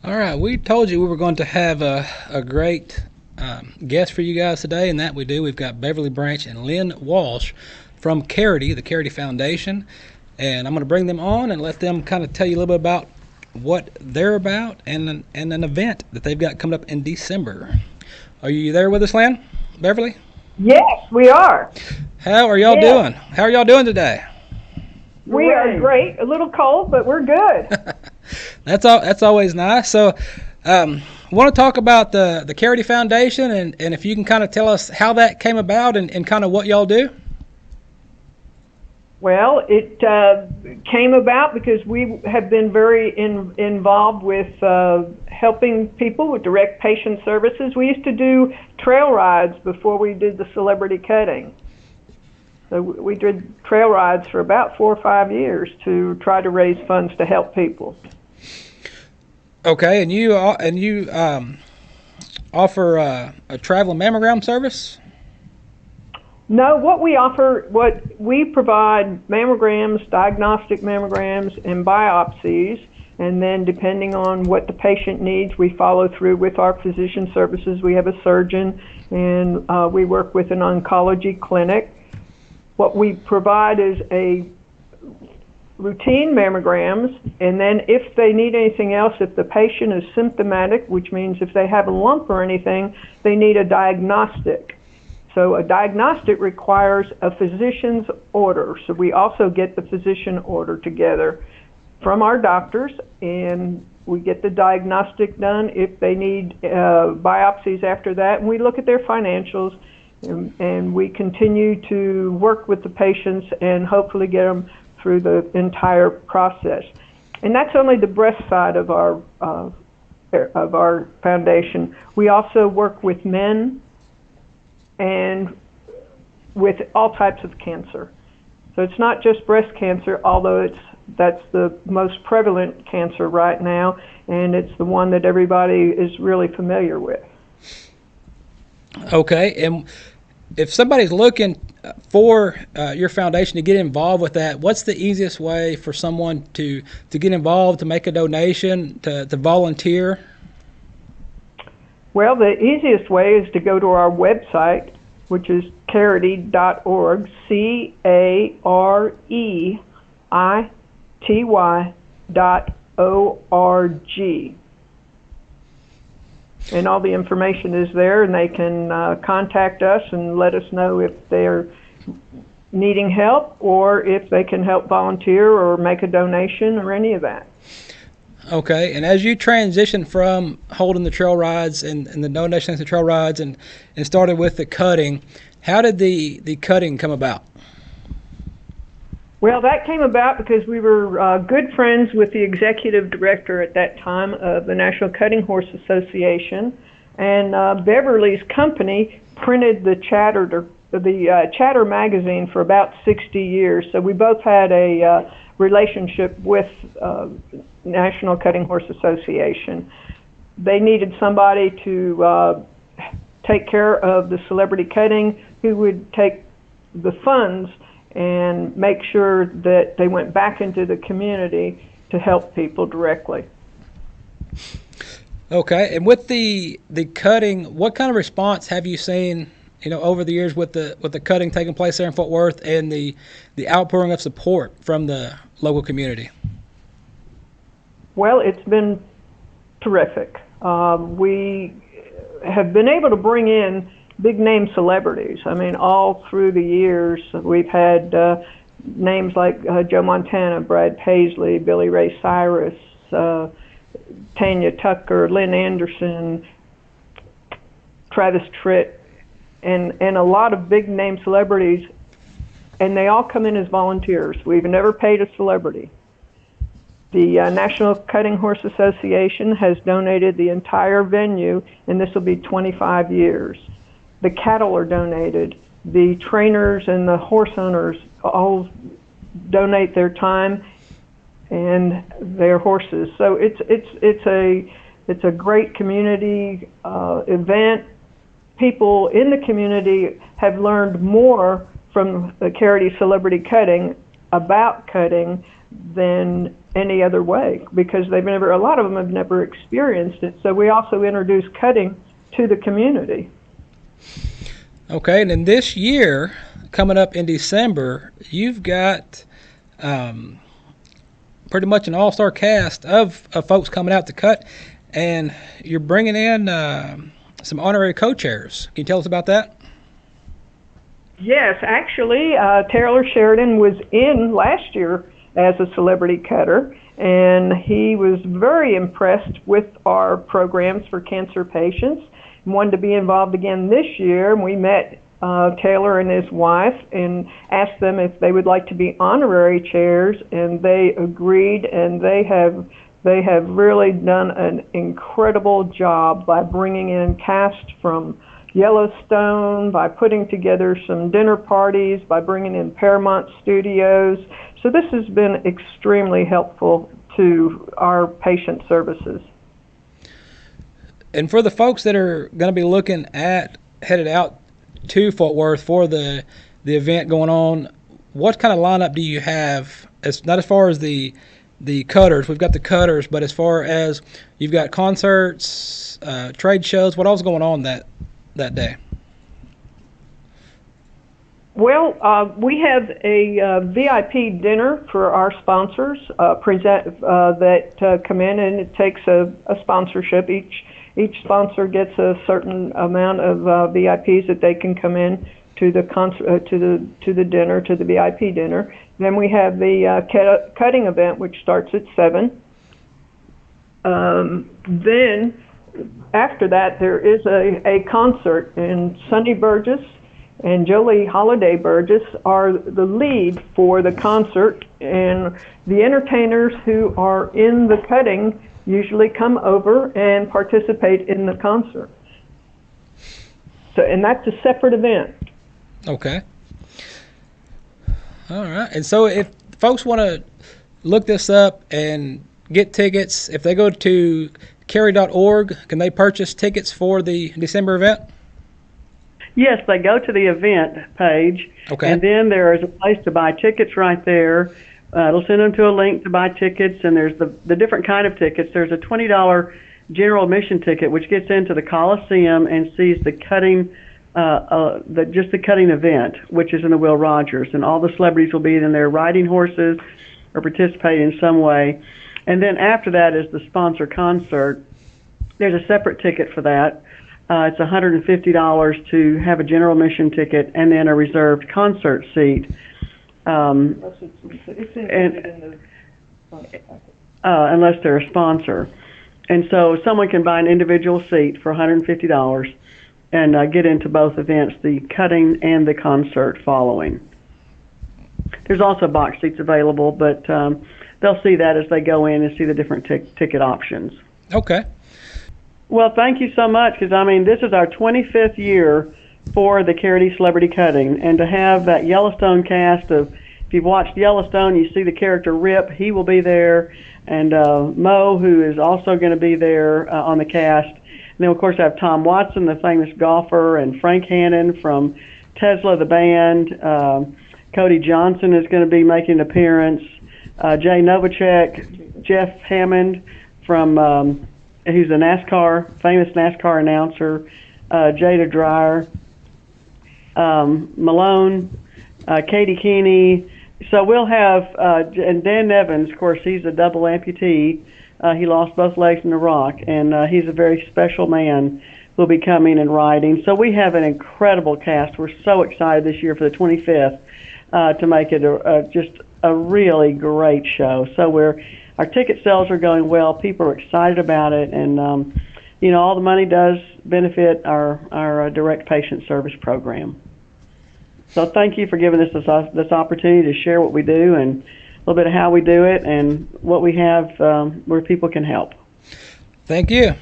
All right, we told you we were going to have a great guest for you guys today, and that we do. We've got Beverly Branch and Lyn Walsh from Careity, the Careity Foundation, and I'm going to bring them on and let them kind of tell you a little bit about what they're about and an event that they've got coming up in December. Are you there with us, Lyn? Beverly? Yes, we are. How are y'all Yes, doing? How are y'all doing today? we are great. A little cold, but we're good. That's always nice. So, want to talk about the Careity Foundation and if you can kind of tell us how that came about and kind of what y'all do. Well, it came about because we have been very involved with helping people with direct patient services. We used to do trail rides before we did the celebrity cutting. So we did trail rides for about 4 or 5 years to try to raise funds to help people. Okay, and you offer a travel mammogram service. No, what we provide mammograms, diagnostic mammograms, and biopsies, and then depending on what the patient needs, we follow through with our physician services. We have a surgeon, and we work with an oncology clinic. What we provide is a routine mammograms, and then if they need anything else, if the patient is symptomatic, which means if they have a lump or anything, they need a diagnostic. So a diagnostic requires a physician's order. So we also get the physician order together from our doctors, and we get the diagnostic done. If they need biopsies after that, and we look at their financials, and we continue to work with the patients and hopefully get them through the entire process. And that's only the breast side of our foundation. We also work with men and with all types of cancer. So it's not just breast cancer, although that's the most prevalent cancer right now, and it's the one that everybody is really familiar with. Okay, and if somebody's looking for your foundation to get involved with that, what's the easiest way for someone to get involved, to make a donation, to volunteer? Well, the easiest way is to go to our website, which is careity.org, CAREITY.org. And all the information is there, and they can contact us and let us know if they're needing help or if they can help volunteer or make a donation or any of that. Okay, and as you transition from holding the trail rides and the donations to trail rides and started with the cutting, how did the cutting come about? Well, that came about because we were good friends with the executive director at that time of the National Cutting Horse Association, and Beverly's company printed the Chatter magazine for about 60 years. So we both had a relationship with National Cutting Horse Association. They needed somebody to take care of the celebrity cutting who would take the funds and make sure that they went back into the community to help people directly. Okay, and with the cutting, what kind of response have you seen, over the years with the cutting taking place there in Fort Worth and the outpouring of support from the local community? Well, it's been terrific. We have been able to bring in big name celebrities. I mean, all through the years, we've had names like Joe Montana, Brad Paisley, Billy Ray Cyrus, Tanya Tucker, Lynn Anderson, Travis Tritt, and a lot of big name celebrities, and they all come in as volunteers. We've never paid a celebrity. The National Cutting Horse Association has donated the entire venue, and this will be 25 years. The cattle are donated. The trainers and the horse owners all donate their time and their horses. So it's a great community event. People in the community have learned more from the Careity Celebrity Cutting about cutting than any other way, because a lot of them have never experienced it. So we also introduce cutting to the community. Okay, and then this year, coming up in December, you've got pretty much an all-star cast of folks coming out to cut, and you're bringing in some honorary co-chairs. Can you tell us about that? Yes, actually, Taylor Sheridan was in last year as a celebrity cutter, and he was very impressed with our programs for cancer patients and wanted to be involved again this year. And we met Taylor and his wife and asked them if they would like to be honorary chairs, and they agreed, and they have really done an incredible job by bringing in cast from Yellowstone, by putting together some dinner parties, by bringing in Paramount Studios. So this has been extremely helpful to our patient services. And for the folks that are going to be looking at headed out to Fort Worth for the event going on, what kind of lineup do you have? Not as far as the cutters, we've got the cutters, but as far as you've got concerts, trade shows, what else is going on that day? Well, we have a VIP dinner for our sponsors that come in, and it takes a sponsorship. Each sponsor gets a certain amount of VIPs that they can come in to the dinner, to the VIP dinner. Then we have the cutting event, which starts at 7. Then after that, there is a concert, and Sonny Burgess and Jolie Holiday Burgess are the lead for the concert, and the entertainers who are in the cutting usually come over and participate in the concert. So, and that's a separate event. Okay. All right. And so if folks want to look this up and get tickets, if they go to carey.org, can they purchase tickets for the December event? Yes, they go to the event page, okay, and then there is a place to buy tickets right there. It'll send them to a link to buy tickets, and there's the different kind of tickets. There's a $20 general admission ticket, which gets into the Coliseum and sees the cutting, just the cutting event, which is in the Will Rogers, and all the celebrities will be in there riding horses or participating in some way. And then after that is the sponsor concert. There's a separate ticket for that. It's $150 to have a general admission ticket and then a reserved concert seat. Unless they're a sponsor. And so someone can buy an individual seat for $150 and get into both events, the cutting and the concert following. There's also box seats available, but they'll see that as they go in and see the different ticket options. Okay. Well, thank you so much, because, I mean, this is our 25th year for the Careity Celebrity Cutting, and to have that Yellowstone cast of, if you've watched Yellowstone, you see the character Rip, he will be there, and Mo, who is also going to be there on the cast. And then, of course, I have Tom Watson, the famous golfer, and Frank Hannon from Tesla, the band. Cody Johnson is going to be making an appearance. Jay Novacek, Jeff Hammond from... who's a famous NASCAR announcer, Jada Dreyer, Malone, Katie Keeney. So we'll have, and Dan Evans, of course, he's a double amputee. He lost both legs in Iraq, and he's a very special man who'll be coming and riding. So we have an incredible cast. We're so excited this year for the 25th to make it just a really great show. So our ticket sales are going well. People are excited about it, and all the money does benefit our direct patient service program. So thank you for giving us this opportunity to share what we do and a little bit of how we do it and what we have where people can help. Thank you.